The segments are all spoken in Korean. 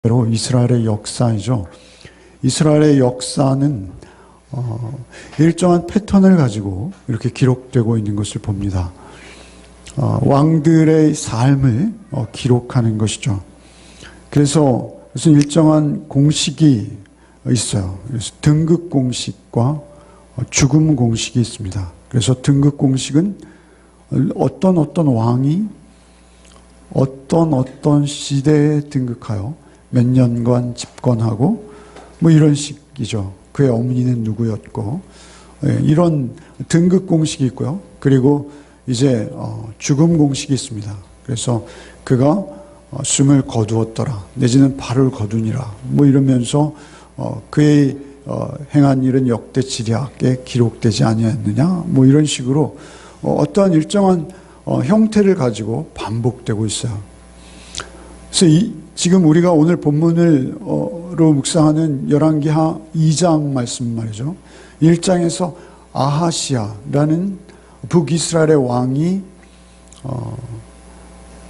로 이스라엘의 역사이죠. 이스라엘의 역사는 일정한 패턴을 가지고 이렇게 기록되고 있는 것을 봅니다. 왕들의 삶을 기록하는 것이죠. 그래서 무슨 일정한 공식이 있어요. 그래서 등극 공식과 죽음 공식이 있습니다. 그래서 등극 공식은 어떤 왕이 어떤 시대에 등극하여 몇 년간 집권하고 뭐 이런 식이죠. 그의 어머니는 누구였고, 이런 등극 공식이 있고요. 그리고 이제 죽음 공식이 있습니다. 그래서 그가 숨을 거두었더라 내지는 발을 거두니라 뭐 이러면서 그의 행한 일은 역대 지략에 기록되지 아니하였느냐 뭐 이런 식으로 어떠한 일정한 형태를 가지고 반복되고 있어요. 그래서 지금 우리가 오늘 본문으로 묵상하는 열왕기하 2장 말씀 말이죠. 1장에서 아하시아라는 북이스라엘의 왕이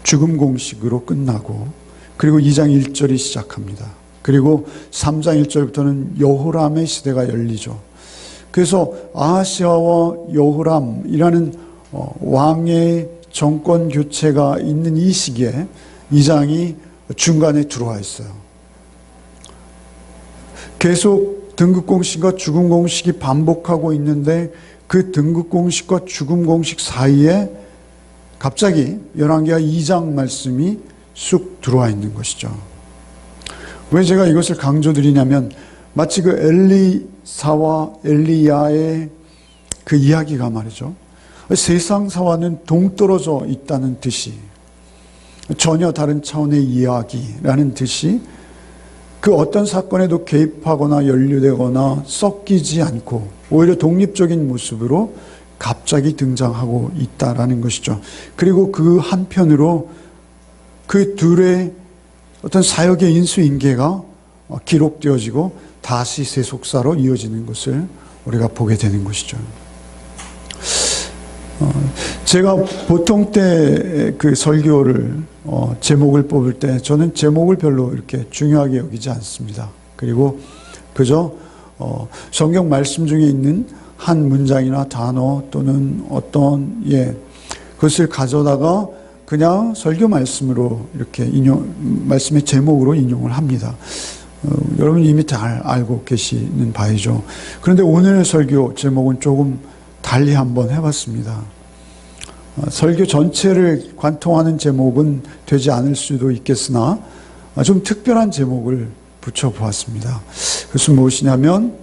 죽음 공식으로 끝나고, 그리고 2장 1절이 시작합니다. 그리고 3장 1절부터는 여호람의 시대가 열리죠. 그래서 아하시아와 여호람이라는 왕의 정권 교체가 있는 이 시기에 2장이 중간에 들어와 있어요. 계속 등극 공식과 죽음 공식이 반복하고 있는데 그 등극 공식과 죽음 공식 사이에 갑자기 열왕기하 2장 말씀이 쑥 들어와 있는 것이죠. 왜 제가 이것을 강조드리냐면 마치 그 엘리사와 엘리야의 그 이야기가 말이죠. 세상사와는 동떨어져 있다는 듯이, 전혀 다른 차원의 이야기라는 듯이 그 어떤 사건에도 개입하거나 연루되거나 섞이지 않고 오히려 독립적인 모습으로 갑자기 등장하고 있다라는 것이죠. 그리고 그 한편으로 그 둘의 어떤 사역의 인수인계가 기록되어지고 다시 세속사로 이어지는 것을 우리가 보게 되는 것이죠. 제가 보통 때 그 설교를 제목을 뽑을 때 저는 제목을 별로 이렇게 중요하게 여기지 않습니다. 그리고 그저 성경 말씀 중에 있는 한 문장이나 단어 또는 어떤 그것을 가져다가 그냥 설교 말씀으로 이렇게 말씀의 제목으로 인용을 합니다. 여러분 이미 잘 알고 계시는 바이죠. 그런데 오늘 설교 제목은 조금 달리 한번 해봤습니다. 설교 전체를 관통하는 제목은 되지 않을 수도 있겠으나 좀 특별한 제목을 붙여보았습니다. 그것은 무엇이냐면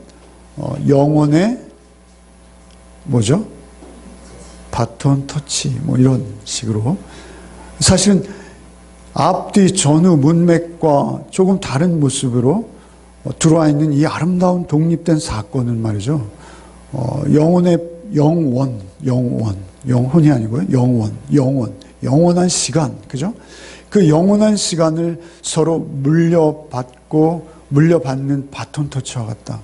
영혼의 뭐죠? 바톤 터치 뭐 이런 식으로, 사실은 앞뒤 전후 문맥과 조금 다른 모습으로 들어와 있는 이 아름다운 독립된 사건은 말이죠. 영혼의 영혼이 아니고요. 영원한 시간, 그죠? 그 영원한 시간을 서로 물려받는 바톤 터치와 같다.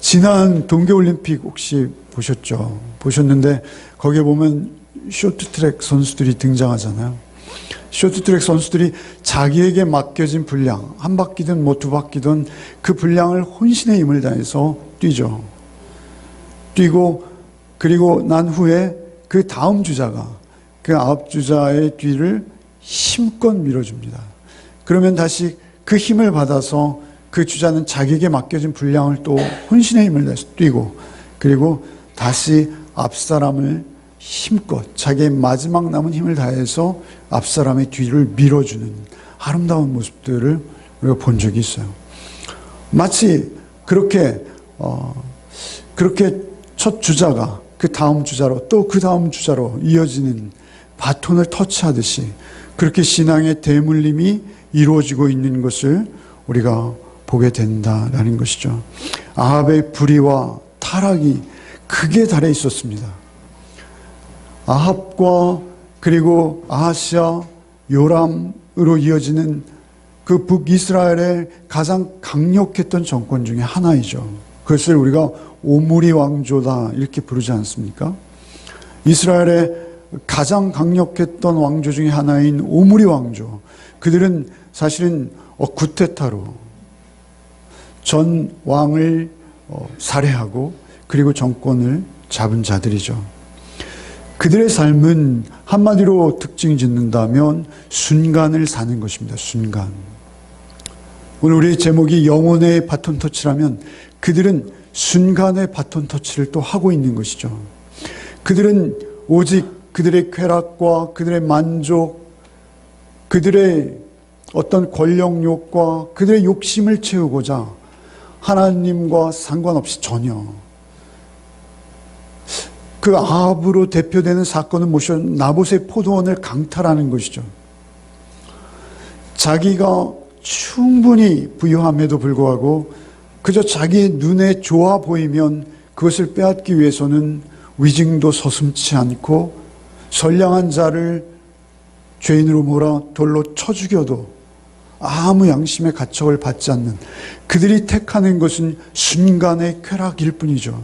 지난 동계올림픽 혹시 보셨죠? 보셨는데 거기에 보면 쇼트트랙 선수들이 등장하잖아요. 쇼트트랙 선수들이 자기에게 맡겨진 분량, 한 바퀴든 뭐 두 바퀴든 그 분량을 혼신의 힘을 다해서 뛰죠. 뛰고 그리고 난 후에 그 다음 주자가 그 앞 주자의 뒤를 힘껏 밀어줍니다. 그러면 다시 그 힘을 받아서 그 주자는 자기에게 맡겨진 분량을 또 혼신의 힘을 다해서 뛰고, 그리고 다시 앞사람을 힘껏 자기의 마지막 남은 힘을 다해서 앞사람의 뒤를 밀어주는 아름다운 모습들을 우리가 본 적이 있어요. 마치 그렇게 첫 주자가 그 다음 주자로 또 그 다음 주자로 이어지는 바톤을 터치하듯이 그렇게 신앙의 대물림이 이루어지고 있는 것을 우리가 보게 된다라는 것이죠. 아합의 불의와 타락이 크게 달해 있었습니다. 아합과 그리고 아하시아, 요람으로 이어지는 그 북이스라엘의 가장 강력했던 정권 중에 하나이죠. 그것을 우리가 오므리 왕조다 이렇게 부르지 않습니까? 이스라엘의 가장 강력했던 왕조 중에 하나인 오므리 왕조, 그들은 사실은 구테타로 전 왕을 살해하고 그리고 정권을 잡은 자들이죠. 그들의 삶은 한마디로 특징 짓는다면 순간을 사는 것입니다. 순간. 오늘 우리의 제목이 영혼의 바톤 터치라면 그들은 순간의 바톤 터치를 또 하고 있는 것이죠. 그들은 오직 그들의 쾌락과 그들의 만족, 그들의 어떤 권력욕과 그들의 욕심을 채우고자 하나님과 상관없이 전혀 그 아합으로 대표되는 사건은 무엇이죠? 나봇의 포도원을 강탈하는 것이죠. 자기가 충분히 부유함에도 불구하고 그저 자기의 눈에 좋아 보이면 그것을 빼앗기 위해서는 위증도 서슴지 않고 선량한 자를 죄인으로 몰아 돌로 쳐 죽여도 아무 양심의 가책을 받지 않는 그들이 택하는 것은 순간의 쾌락일 뿐이죠.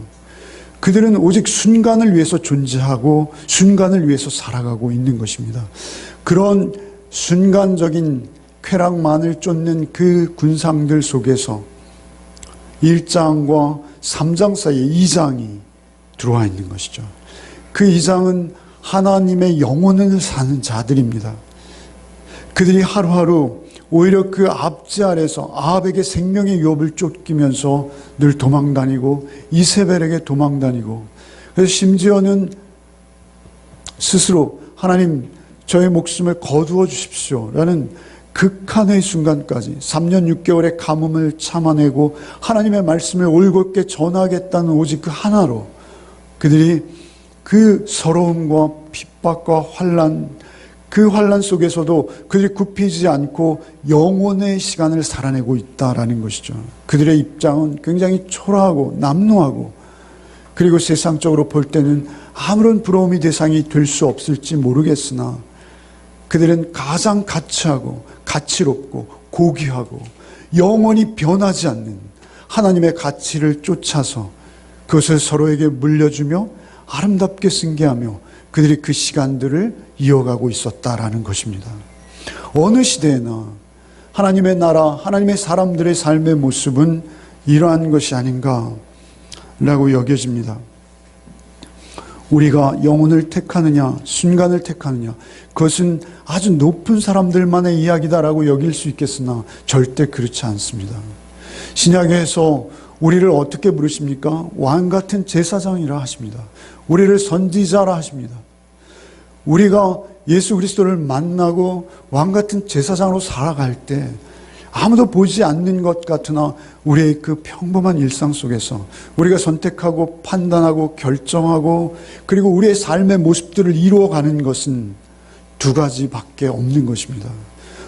그들은 오직 순간을 위해서 존재하고 순간을 위해서 살아가고 있는 것입니다. 그런 순간적인 쾌락만을 쫓는 그 군상들 속에서 1장과 3장 사이에 2장이 들어와 있는 것이죠. 그 2장은 하나님의 영혼을 사는 자들입니다. 그들이 하루하루 오히려 그 압제 아래서 아합에게 생명의 유업을 쫓기면서 늘 도망다니고 이세벨에게 도망다니고, 그래서 심지어는 스스로 하나님 저의 목숨을 거두어 주십시오 라는 극한의 순간까지 3년 6개월의 가뭄을 참아내고 하나님의 말씀을 올곧게 전하겠다는 오직 그 하나로 그들이 그 서러움과 핍박과 환난, 그 환난 속에서도 그들이 굽히지 않고 영혼의 시간을 살아내고 있다라는 것이죠. 그들의 입장은 굉장히 초라하고 남루하고, 그리고 세상적으로 볼 때는 아무런 부러움이 대상이 될 수 없을지 모르겠으나 그들은 가장 가치하고 가치롭고 고귀하고 영원히 변하지 않는 하나님의 가치를 쫓아서 그것을 서로에게 물려주며 아름답게 승계하며 그들이 그 시간들을 이어가고 있었다라는 것입니다. 어느 시대에나 하나님의 나라, 하나님의 사람들의 삶의 모습은 이러한 것이 아닌가라고 여겨집니다. 우리가 영혼을 택하느냐, 순간을 택하느냐, 그것은 아주 높은 사람들만의 이야기다라고 여길 수 있겠으나 절대 그렇지 않습니다. 신약에서 우리를 어떻게 부르십니까? 왕 같은 제사장이라 하십니다. 우리를 선지자라 하십니다. 우리가 예수 그리스도를 만나고 왕 같은 제사장으로 살아갈 때 아무도 보지 않는 것 같으나 우리의 그 평범한 일상 속에서 우리가 선택하고 판단하고 결정하고 그리고 우리의 삶의 모습들을 이루어가는 것은 두 가지밖에 없는 것입니다.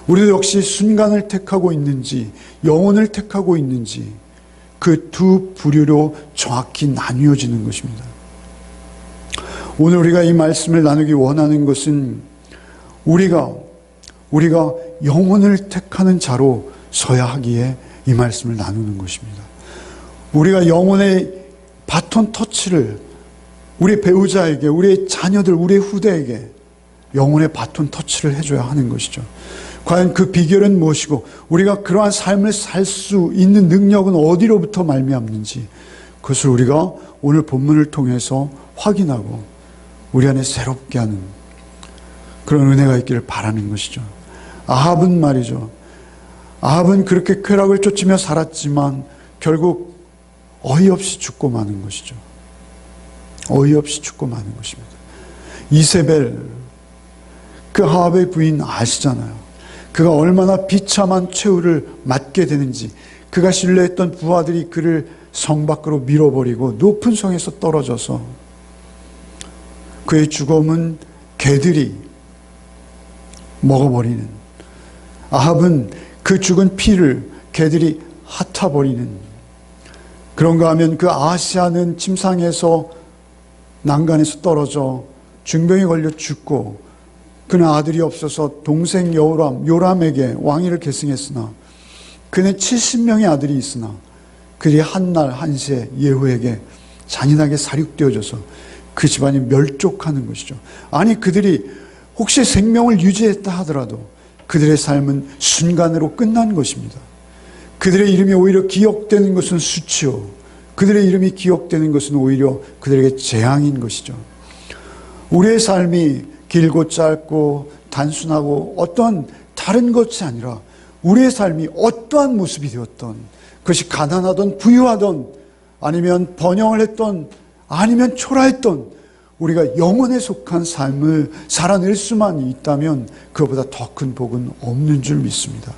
우리도 역시 순간을 택하고 있는지 영혼을 택하고 있는지 그 두 부류로 정확히 나뉘어지는 것입니다. 오늘 우리가 이 말씀을 나누기 원하는 것은 우리가 영혼을 택하는 자로 서야 하기에 이 말씀을 나누는 것입니다. 우리가 영혼의 바톤 터치를 우리 배우자에게, 우리의 자녀들, 우리의 후대에게 영혼의 바톤 터치를 해줘야 하는 것이죠. 과연 그 비결은 무엇이고 우리가 그러한 삶을 살 수 있는 능력은 어디로부터 말미암는지 그것을 우리가 오늘 본문을 통해서 확인하고 우리 안에 새롭게 하는 그런 은혜가 있기를 바라는 것이죠. 아합은 말이죠. 아합은 그렇게 쾌락을 쫓으며 살았지만 결국 어이없이 죽고 마는 것이죠. 어이없이 죽고 마는 것입니다. 이세벨, 그 아합의 부인 아시잖아요. 그가 얼마나 비참한 최후를 맞게 되는지, 그가 신뢰했던 부하들이 그를 성 밖으로 밀어버리고 높은 성에서 떨어져서 그의 죽음은 개들이 먹어버리는, 아합은 그 죽은 피를 개들이 핥아버리는, 그런가 하면 그 아하시아는 침상에서 난간에서 떨어져 중병에 걸려 죽고 그는 아들이 없어서 동생 요람에게 왕위를 계승했으나 그는 70명의 아들이 있으나 그들이 한날 한시에 예후에게 잔인하게 살육되어져서 그 집안이 멸족하는 것이죠. 아니 그들이 혹시 생명을 유지했다 하더라도 그들의 삶은 순간으로 끝난 것입니다. 그들의 이름이 오히려 기억되는 것은 수치요, 그들의 이름이 기억되는 것은 오히려 그들에게 재앙인 것이죠. 우리의 삶이 길고 짧고 단순하고 어떠한 다른 것이 아니라 우리의 삶이 어떠한 모습이 되었던, 그것이 가난하던 부유하던 아니면 번영을 했던 아니면 초라했던, 우리가 영혼에 속한 삶을 살아낼 수만 있다면 그것보다 더 큰 복은 없는 줄 믿습니다.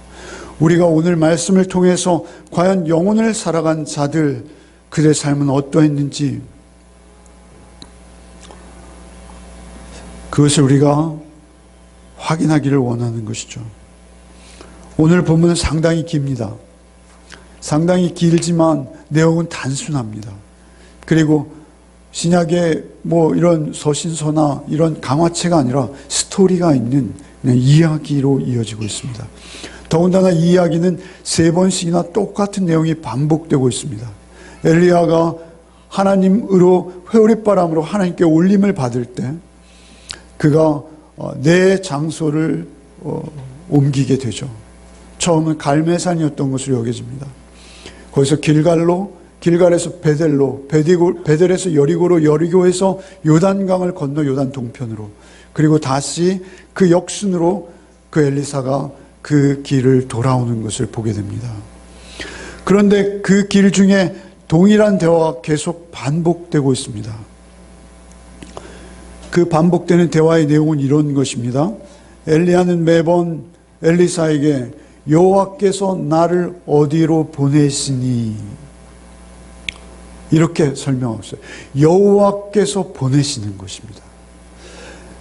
우리가 오늘 말씀을 통해서 과연 영혼을 살아간 자들, 그들의 삶은 어떠했는지 그것을 우리가 확인하기를 원하는 것이죠. 오늘 본문은 상당히 깁니다. 상당히 길지만 내용은 단순합니다. 그리고 신약의 이런 서신서나 이런 강화체가 아니라 스토리가 있는 그냥 이야기로 이어지고 있습니다. 더군다나 이 이야기는 3번씩이나 똑같은 내용이 반복되고 있습니다. 엘리야가 하나님으로 회오리바람으로 하나님께 올림을 받을 때 그가 내 장소를 옮기게 되죠. 처음은 갈멜산이었던 것으로 여겨집니다. 거기서 길갈에서 베델로, 베델에서 여리고로, 여리고에서 요단강을 건너 요단 동편으로, 그리고 다시 그 역순으로 그 엘리사가 그 길을 돌아오는 것을 보게 됩니다. 그런데 그 길 중에 동일한 대화가 계속 반복되고 있습니다. 그 반복되는 대화의 내용은 이런 것입니다. 엘리야는 매번 엘리사에게 여호와께서 나를 어디로 보내시니, 이렇게 설명하고 있어요. 여호와께서 보내시는 것입니다.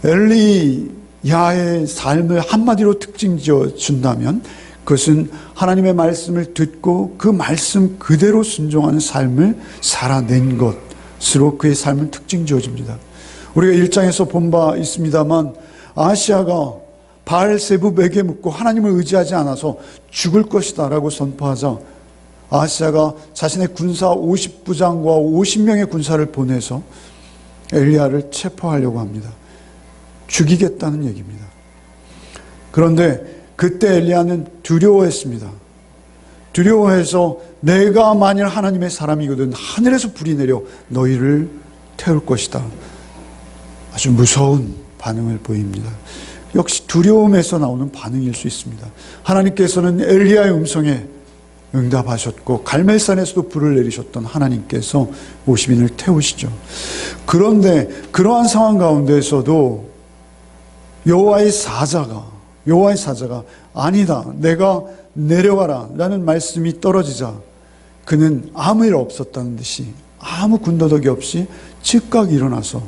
엘리야의 삶을 한마디로 특징 지어 준다면 그것은 하나님의 말씀을 듣고 그 말씀 그대로 순종하는 삶을 살아낸 것으로 그의 삶은 특징 지어집니다. 우리가 1장에서 본 바 있습니다만 아하시아가 바알세붑에게 묻고 하나님을 의지하지 않아서 죽을 것이다 라고 선포하자 아하시아가 자신의 군사 50부장과 50명의 군사를 보내서 엘리야를 체포하려고 합니다. 죽이겠다는 얘기입니다. 그런데 그때 엘리야는 두려워했습니다. 두려워해서 내가 만일 하나님의 사람이거든 하늘에서 불이 내려 너희를 태울 것이다. 아주 무서운 반응을 보입니다. 역시 두려움에서 나오는 반응일 수 있습니다. 하나님께서는 엘리야의 음성에 응답하셨고 갈멜산에서도 불을 내리셨던 하나님께서 50인을 태우시죠. 그런데 그러한 상황 가운데서도 여호와의 사자가 아니다, 내가 내려가라 라는 말씀이 떨어지자 그는 아무 일 없었다는 듯이 아무 군더더기 없이 즉각 일어나서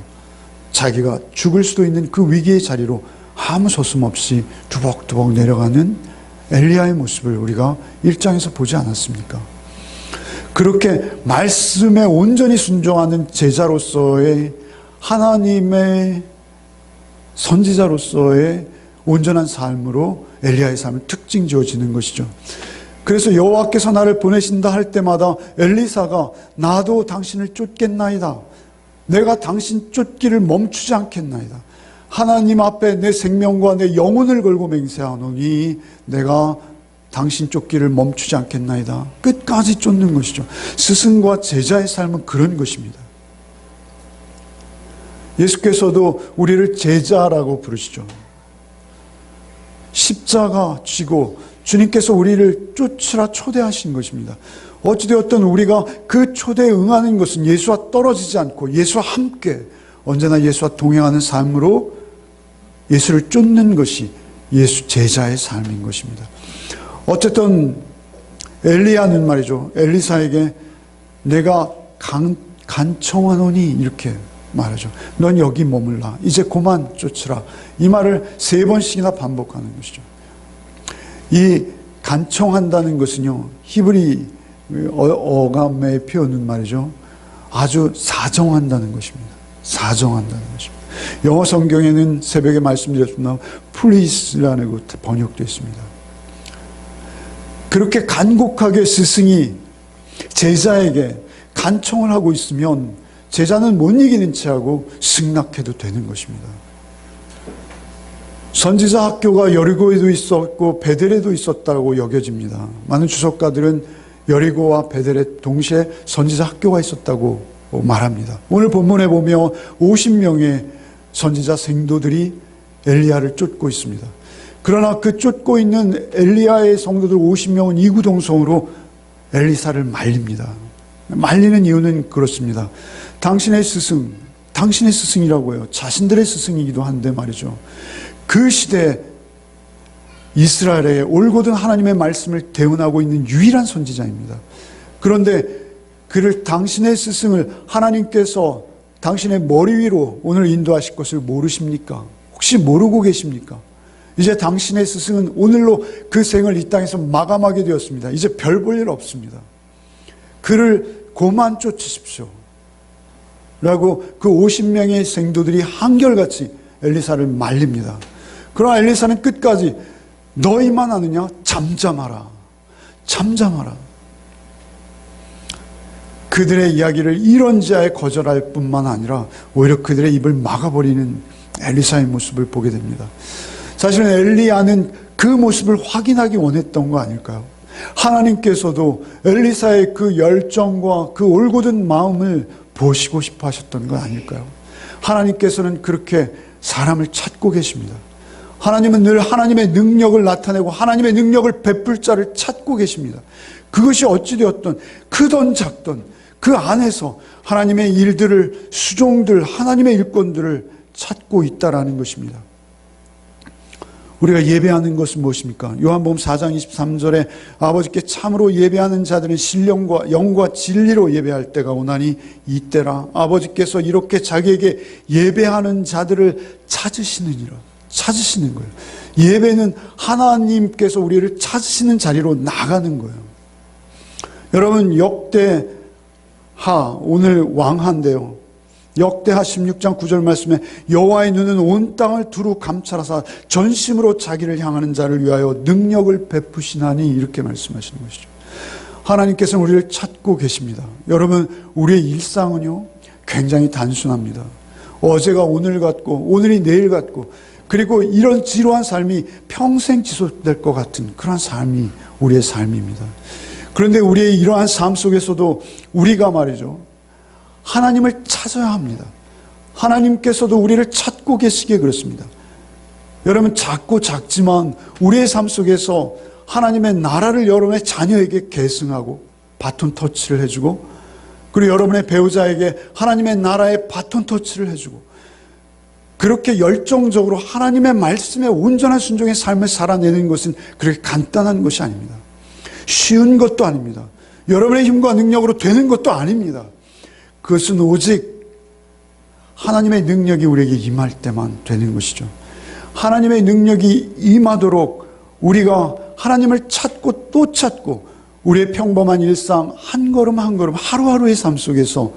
자기가 죽을 수도 있는 그 위기의 자리로 아무 서슴없이 두벅두벅 내려가는 엘리야의 모습을 우리가 1장에서 보지 않았습니까? 그렇게 말씀에 온전히 순종하는 제자로서의, 하나님의 선지자로서의 온전한 삶으로 엘리야의 삶을 특징 지어지는 것이죠. 그래서 여호와께서 나를 보내신다 할 때마다 엘리사가 나도 당신을 쫓겠나이다, 내가 당신 쫓기를 멈추지 않겠나이다, 하나님 앞에 내 생명과 내 영혼을 걸고 맹세하노니 내가 당신 쫓기를 멈추지 않겠나이다, 끝까지 쫓는 것이죠. 스승과 제자의 삶은 그런 것입니다. 예수께서도 우리를 제자라고 부르시죠. 십자가 지고 주님께서 우리를 쫓으라 초대하신 것입니다. 어찌되었든 우리가 그 초대에 응하는 것은 예수와 떨어지지 않고 예수와 함께 언제나 예수와 동행하는 삶으로 예수를 쫓는 것이 예수 제자의 삶인 것입니다. 어쨌든 엘리야는 말이죠, 엘리사에게 내가 간청하노니 이렇게 말하죠. 넌 여기 머물라, 이제 그만 쫓으라, 이 말을 3번씩이나 반복하는 것이죠. 이 간청한다는 것은요, 히브리 어감의 표현은 말이죠, 아주 사정한다는 것입니다. 사정한다는 것입니다. 영어 성경에는 새벽에 말씀드렸지만 please라는 것 번역되어 있습니다. 그렇게 간곡하게 스승이 제자에게 간청을 하고 있으면 제자는 못 이기는 채하고 승낙해도 되는 것입니다. 선지자 학교가 여리고에도 있었고 베델에도 있었다고 여겨집니다. 많은 주석가들은 여리고와 베델에 동시에 선지자 학교가 있었다고 말합니다. 오늘 본문에 보면 50명의 선지자 생도들이 엘리야를 쫓고 있습니다. 그러나 그 쫓고 있는 엘리야의 성도들 50명은 이구동성으로 엘리사를 말립니다. 말리는 이유는 그렇습니다. 당신의 스승이라고 해요. 자신들의 스승이기도 한데 말이죠. 그 시대에 이스라엘에 올곧은 하나님의 말씀을 대언하고 있는 유일한 선지자입니다. 그런데 그를 당신의 스승을 하나님께서 당신의 머리 위로 오늘 인도하실 것을 모르십니까? 혹시 모르고 계십니까? 이제 당신의 스승은 오늘로 그 생을 이 땅에서 마감하게 되었습니다. 이제 별 볼 일 없습니다. 그를 고만 쫓으십시오. 라고 그 50명의 생도들이 한결같이 엘리사를 말립니다. 그러나 엘리사는 끝까지 너희만 아느냐? 잠잠하라. 잠잠하라. 그들의 이야기를 이런지하에 거절할 뿐만 아니라 오히려 그들의 입을 막아버리는 엘리사의 모습을 보게 됩니다. 사실은 엘리야는 그 모습을 확인하기 원했던 거 아닐까요? 하나님께서도 엘리사의 그 열정과 그 올곧은 마음을 보시고 싶어 하셨던 거 아닐까요? 하나님께서는 그렇게 사람을 찾고 계십니다. 하나님은 늘 하나님의 능력을 나타내고 하나님의 능력을 베풀 자를 찾고 계십니다. 그것이 어찌되었든 크던 작던 그 안에서 하나님의 일들을, 수종들, 하나님의 일꾼들을 찾고 있다라는 것입니다. 우리가 예배하는 것은 무엇입니까? 요한복음 4장 23절에 아버지께 참으로 예배하는 자들은 신령과 영과 진리로 예배할 때가 오나니 이때라. 아버지께서 이렇게 자기에게 예배하는 자들을 찾으시는 거예요. 예배는 하나님께서 우리를 찾으시는 자리로 나가는 거예요. 여러분, 역대하, 오늘 왕한데요. 역대하 16장 9절 말씀에 여호와의 눈은 온 땅을 두루 감찰하사 전심으로 자기를 향하는 자를 위하여 능력을 베푸시나니, 이렇게 말씀하시는 것이죠. 하나님께서는 우리를 찾고 계십니다. 여러분, 우리의 일상은요 굉장히 단순합니다. 어제가 오늘 같고 오늘이 내일 같고, 그리고 이런 지루한 삶이 평생 지속될 것 같은 그런 삶이 우리의 삶입니다. 그런데 우리의 이러한 삶 속에서도 우리가 말이죠, 하나님을 찾아야 합니다. 하나님께서도 우리를 찾고 계시기에 그렇습니다. 여러분, 작고 작지만 우리의 삶 속에서 하나님의 나라를 여러분의 자녀에게 계승하고 바톤 터치를 해주고, 그리고 여러분의 배우자에게 하나님의 나라의 바톤 터치를 해주고, 그렇게 열정적으로 하나님의 말씀에 온전한 순종의 삶을 살아내는 것은 그렇게 간단한 것이 아닙니다. 쉬운 것도 아닙니다. 여러분의 힘과 능력으로 되는 것도 아닙니다. 그것은 오직 하나님의 능력이 우리에게 임할 때만 되는 것이죠. 하나님의 능력이 임하도록 우리가 하나님을 찾고 또 찾고, 우리의 평범한 일상 한 걸음 한 걸음 하루하루의 삶 속에서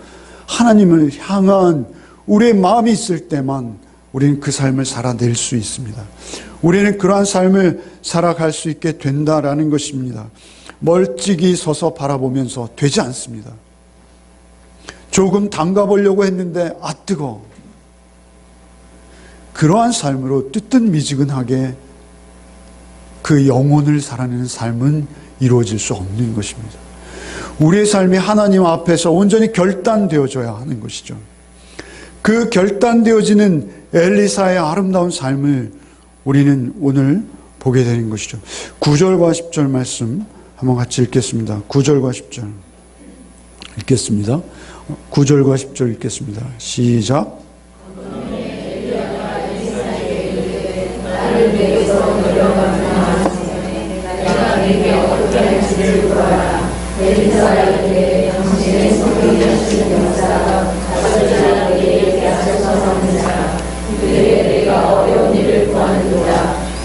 하나님을 향한 우리의 마음이 있을 때만 우리는 그 삶을 살아낼 수 있습니다. 우리는 그러한 삶을 살아갈 수 있게 된다라는 것입니다. 멀찍이 서서 바라보면서 되지 않습니다. 조금 담가보려고 했는데 뜨거워. 그러한 삶으로 뜨뜻미지근하게 그 영혼을 살아내는 삶은 이루어질 수 없는 것입니다. 우리의 삶이 하나님 앞에서 온전히 결단되어져야 하는 것이죠. 그 결단되어지는 엘리사의 아름다운 삶을 우리는 오늘 보게 되는 것이죠. 9절과 10절 말씀 한번 같이 읽겠습니다. 9절과 10절 읽겠습니다. 9절과 10절 읽겠습니다. 시작.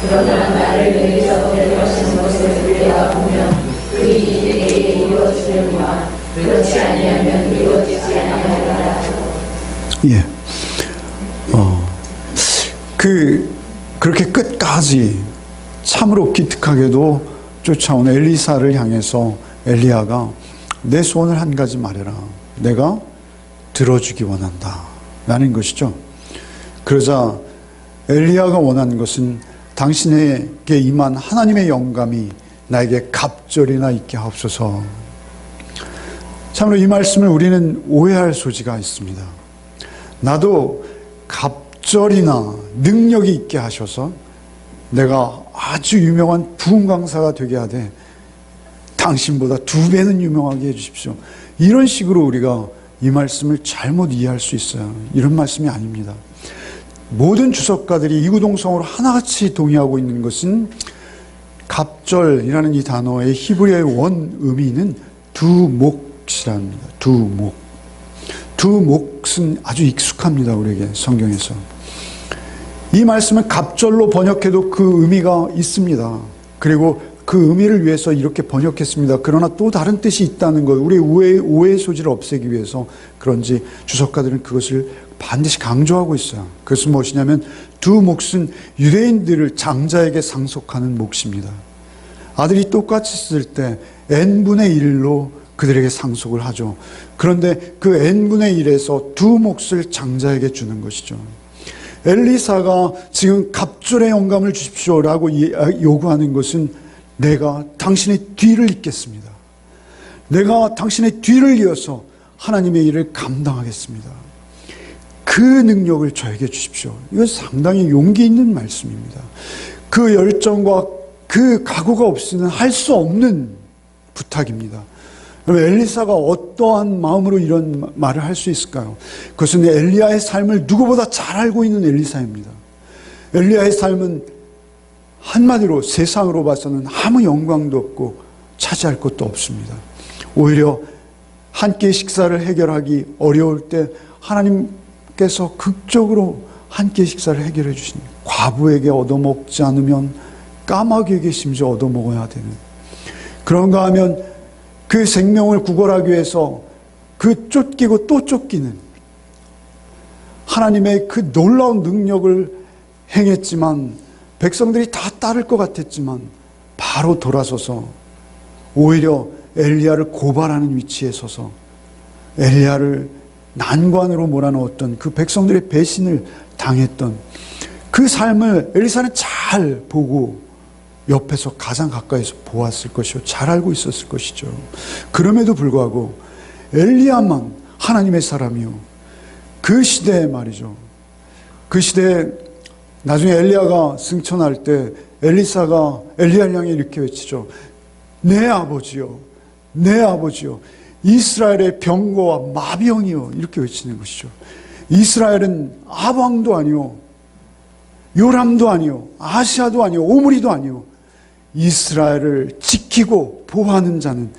그러나 나를 내게서 데려가시는 것을 우리가 보면 그 일이 내게 이루어지려니와 그렇지 아니하면 이루어지지 아니하리라. 예. 그렇게 끝까지 참으로 기특하게도 쫓아온 엘리사를 향해서 엘리야가 내 소원을 한 가지 말해라. 내가 들어주기 원한다. 라는 것이죠. 그러자 엘리야가 원하는 것은 당신에게 임한 하나님의 영감이 나에게 갑절이나 있게 하옵소서. 참으로 이 말씀을 우리는 오해할 소지가 있습니다. 나도 갑절이나 능력이 있게 하셔서 내가 아주 유명한 부흥 강사가 되게 하되 당신보다 2배는 유명하게 해주십시오. 이런 식으로 우리가 이 말씀을 잘못 이해할 수 있어요. 이런 말씀이 아닙니다. 모든 주석가들이 이구동성으로 하나같이 동의하고 있는 것은 갑절이라는 이 단어의 히브리어의 원 의미는 두목이랍니다. 두목. 두목은 아주 익숙합니다. 우리에게 성경에서. 이 말씀을 갑절로 번역해도 그 의미가 있습니다. 그리고 그 의미를 위해서 이렇게 번역했습니다. 그러나 또 다른 뜻이 있다는 것, 우리의 오해의 소지를 없애기 위해서 그런지 주석가들은 그것을 반드시 강조하고 있어요. 그것은 무엇이냐면 두 몫은 유대인들을 장자에게 상속하는 몫입니다. 아들이 똑같이 쓸 때 n분의 1로 그들에게 상속을 하죠. 그런데 그 n분의 1에서 두 몫을 장자에게 주는 것이죠. 엘리사가 지금 갑절의 영감을 주십시오라고 요구하는 것은 내가 당신의 뒤를 잇겠습니다. 내가 당신의 뒤를 이어서 하나님의 일을 감당하겠습니다. 그 능력을 저에게 주십시오. 이건 상당히 용기 있는 말씀입니다. 그 열정과 그 각오가 없이는 할 수 없는 부탁입니다. 그럼 엘리사가 어떠한 마음으로 이런 말을 할 수 있을까요? 그것은 엘리야의 삶을 누구보다 잘 알고 있는 엘리사입니다. 엘리야의 삶은 한마디로 세상으로 봐서는 아무 영광도 없고 차지할 것도 없습니다. 오히려 한 끼 식사를 해결하기 어려울 때 하나님께서 극적으로 한 끼 식사를 해결해 주신, 과부에게 얻어먹지 않으면 까마귀에게 심지어 얻어먹어야 되는, 그런가 하면 그 생명을 구걸하기 위해서 그 쫓기고 또 쫓기는 하나님의 그 놀라운 능력을 행했지만 백성들이 다 따를 것 같았지만 바로 돌아서서 오히려 엘리야를 고발하는 위치에 서서 엘리야를 난관으로 몰아넣었던 그 백성들의 배신을 당했던 그 삶을 엘리사는 잘 보고 옆에서 가장 가까이서 보았을 것이요, 잘 알고 있었을 것이죠. 그럼에도 불구하고 엘리야만 하나님의 사람이요, 그 시대에 말이죠, 그 시대에 나중에 엘리야가 승천할 때 엘리사가 엘리야를 향해 이렇게 외치죠. 내 아버지요, 내 아버지요, 이스라엘의 병거와 마병이요, 이렇게 외치는 것이죠. 이스라엘은 아방도 아니요, 요람도 아니요, 아시아도 아니요, 오므리도 아니요, 이스라엘을 지키고 보호하는 자는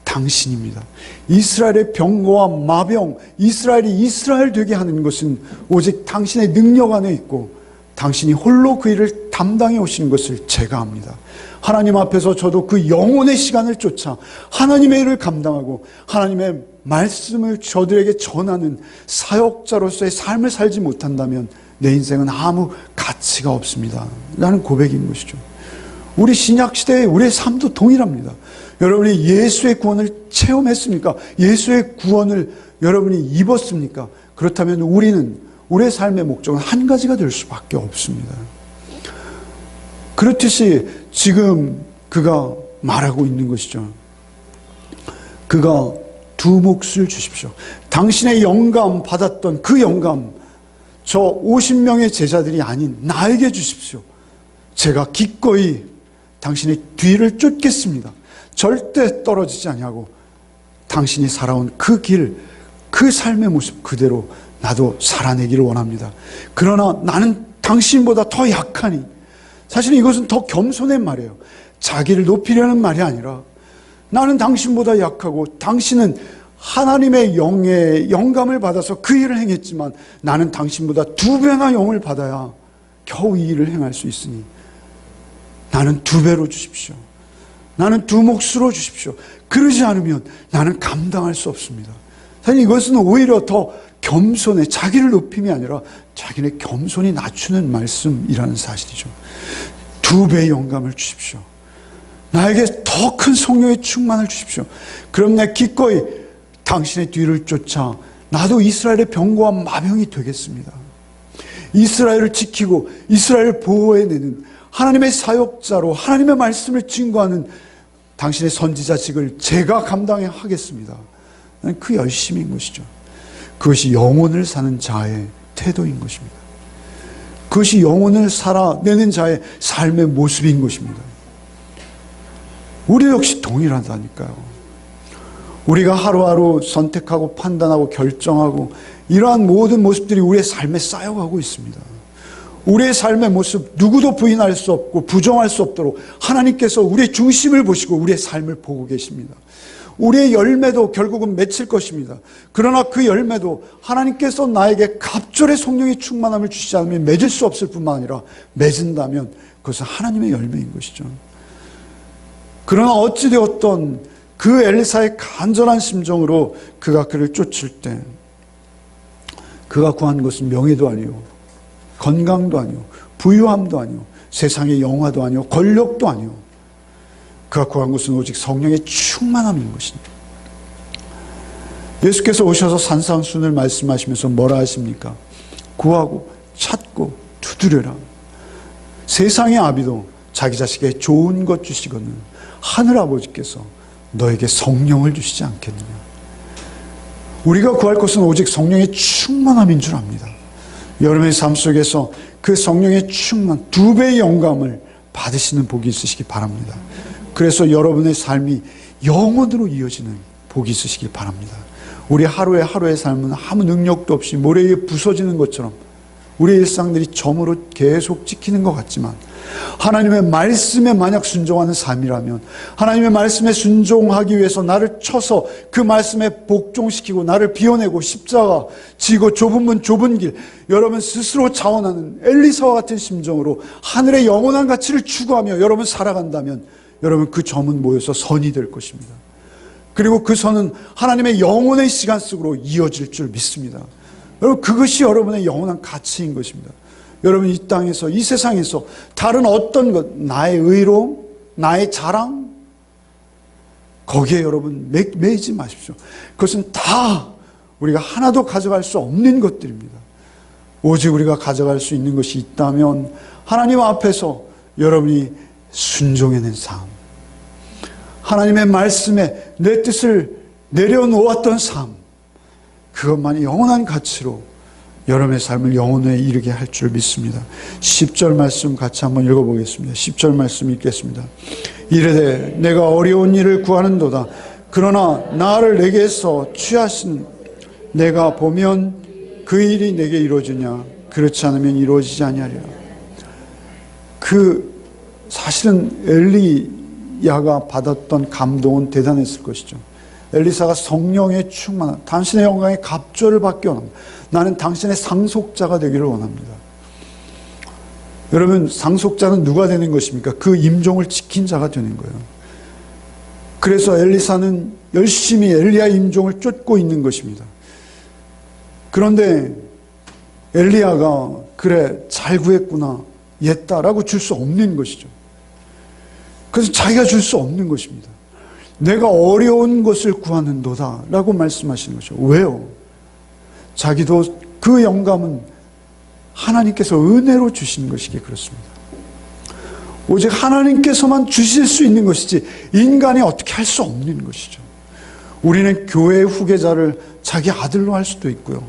당신입니다. 이스라엘의 병거와 마병, 이스라엘이 이스라엘 되게 하는 것은 오직 당신의 능력 안에 있고 당신이 홀로 그 일을 담당해 오시는 것을 제가 압니다. 하나님 앞에서 저도 그 영혼의 시간을 쫓아 하나님의 일을 감당하고 하나님의 말씀을 저들에게 전하는 사역자로서의 삶을 살지 못한다면 내 인생은 아무 가치가 없습니다. 라는 고백인 것이죠. 우리 신약시대에 우리의 삶도 동일합니다. 여러분이 예수의 구원을 체험했습니까? 예수의 구원을 여러분이 입었습니까? 그렇다면 우리의 삶의 목적은 한 가지가 될 수밖에 없습니다. 그렇듯이 지금 그가 말하고 있는 것이죠. 그가 두 몫을 주십시오. 당신의 영감 받았던 그 영감, 저 50명의 제자들이 아닌 나에게 주십시오. 제가 기꺼이 당신의 뒤를 쫓겠습니다. 절대 떨어지지 아니하고 당신이 살아온 그 길, 그 삶의 모습 그대로 나도 살아내기를 원합니다. 그러나 나는 당신보다 더 약하니, 사실 이것은 더 겸손한 말이에요. 자기를 높이려는 말이 아니라 나는 당신보다 약하고 당신은 하나님의 영의 영감을 받아서 그 일을 행했지만 나는 당신보다 2배나 영을 받아야 겨우 이 일을 행할 수 있으니 나는 2배로 주십시오. 나는 두 몫으로 주십시오. 그러지 않으면 나는 감당할 수 없습니다. 사실 이것은 오히려 더 겸손해, 자기를 높임이 아니라 자기의 겸손히 낮추는 말씀이라는 사실이죠. 2배의 영감을 주십시오. 나에게 더 큰 성령의 충만을 주십시오. 그럼 내 기꺼이 당신의 뒤를 쫓아 나도 이스라엘의 병거와 마병이 되겠습니다. 이스라엘을 지키고 이스라엘을 보호해내는 하나님의 사역자로 하나님의 말씀을 증거하는 당신의 선지자직을 제가 감당하겠습니다. 그 열심인 것이죠. 그것이 영혼을 사는 자의 태도인 것입니다. 그것이 영혼을 살아내는 자의 삶의 모습인 것입니다. 우리 역시 동일하다니까요. 우리가 하루하루 선택하고 판단하고 결정하고 이러한 모든 모습들이 우리의 삶에 쌓여가고 있습니다. 우리의 삶의 모습 누구도 부인할 수 없고 부정할 수 없도록 하나님께서 우리의 중심을 보시고 우리의 삶을 보고 계십니다. 우리의 열매도 결국은 맺힐 것입니다. 그러나 그 열매도 하나님께서 나에게 갑절의 성령의 충만함을 주시지 않으면 맺을 수 없을 뿐만 아니라 맺은다면 그것은 하나님의 열매인 것이죠. 그러나 어찌되었던 그 엘리사의 간절한 심정으로 그가 그를 쫓을 때 그가 구한 것은 명예도 아니요 건강도 아니요 부유함도 아니요 세상의 영화도 아니요 권력도 아니요 그가 구한 것은 오직 성령의 충만함인 것입니다. 예수께서 오셔서 산상순을 말씀하시면서 뭐라 하십니까? 구하고 찾고 두드려라. 세상의 아비도 자기 자식에게 좋은 것 주시거늘 하늘 아버지께서 너에게 성령을 주시지 않겠느냐. 우리가 구할 것은 오직 성령의 충만함인 줄 압니다. 여러분의 삶 속에서 그 성령의 충만 2배의 영감을 받으시는 복이 있으시기 바랍니다. 그래서 여러분의 삶이 영원으로 이어지는 복이 있으시기 바랍니다. 우리 하루의 삶은 아무 능력도 없이 모래 위에 부서지는 것처럼 우리의 일상들이 점으로 계속 찍히는 것 같지만 하나님의 말씀에 만약 순종하는 삶이라면 하나님의 말씀에 순종하기 위해서 나를 쳐서 그 말씀에 복종시키고 나를 비워내고 십자가 지고 좁은 문 좁은 길 여러분 스스로 자원하는 엘리사와 같은 심정으로 하늘의 영원한 가치를 추구하며 여러분 살아간다면 여러분 그 점은 모여서 선이 될 것입니다. 그리고 그 선은 하나님의 영원의 시간 속으로 이어질 줄 믿습니다. 여러분 그것이 여러분의 영원한 가치인 것입니다. 여러분 이 땅에서 이 세상에서 다른 어떤 것 나의 의로움 나의 자랑 거기에 여러분 매이지 마십시오. 그것은 다 우리가 하나도 가져갈 수 없는 것들입니다. 오직 우리가 가져갈 수 있는 것이 있다면 하나님 앞에서 여러분이 순종해낸 삶 하나님의 말씀에 내 뜻을 내려놓았던 삶 그것만이 영원한 가치로 여러분의 삶을 영혼에 이르게 할 줄 믿습니다. 10절 말씀 같이 한번 읽어보겠습니다. 10절 말씀 읽겠습니다. 이르되 내가 어려운 일을 구하는도다. 그러나 나를 내게서 취하신 내가 보면 그 일이 내게 이루어지냐 그렇지 않으면 이루어지지 아니하리라. 사실은 엘리야가 받았던 감동은 대단했을 것이죠. 엘리사가 성령의 충만함, 당신의 영광의 갑절을 받기 원합니다. 나는 당신의 상속자가 되기를 원합니다. 여러분 상속자는 누가 되는 것입니까? 그 임종을 지킨 자가 되는 거예요. 그래서 엘리사는 열심히 엘리야의 임종을 쫓고 있는 것입니다. 그런데 엘리야가 그래 잘 구했구나 옛다라고 줄 수 없는 것이죠. 그래서 자기가 줄 수 없는 것입니다. 내가 어려운 것을 구하는도다 라고 말씀하시는 것이죠. 왜요? 자기도 그 영감은 하나님께서 은혜로 주시는 것이기에 그렇습니다. 오직 하나님께서만 주실 수 있는 것이지 인간이 어떻게 할 수 없는 것이죠. 우리는 교회의 후계자를 자기 아들로 할 수도 있고요.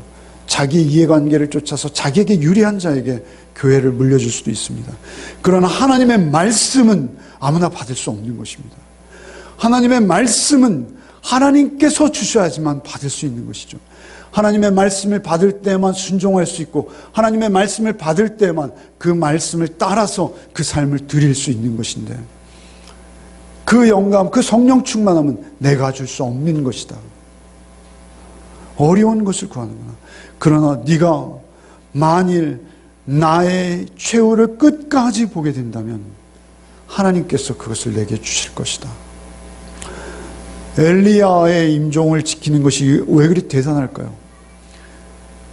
자기 이해관계를 쫓아서 자기에게 유리한 자에게 교회를 물려줄 수도 있습니다. 그러나 하나님의 말씀은 아무나 받을 수 없는 것입니다. 하나님의 말씀은 하나님께서 주셔야지만 받을 수 있는 것이죠. 하나님의 말씀을 받을 때만 순종할 수 있고 하나님의 말씀을 받을 때만 그 말씀을 따라서 그 삶을 드릴 수 있는 것인데 그 영감, 그 성령 충만함은 내가 줄 수 없는 것이다. 어려운 것을 구하는구나. 그러나 네가 만일 나의 최후를 끝까지 보게 된다면 하나님께서 그것을 내게 주실 것이다. 엘리야의 임종을 지키는 것이 왜 그리 대단할까요?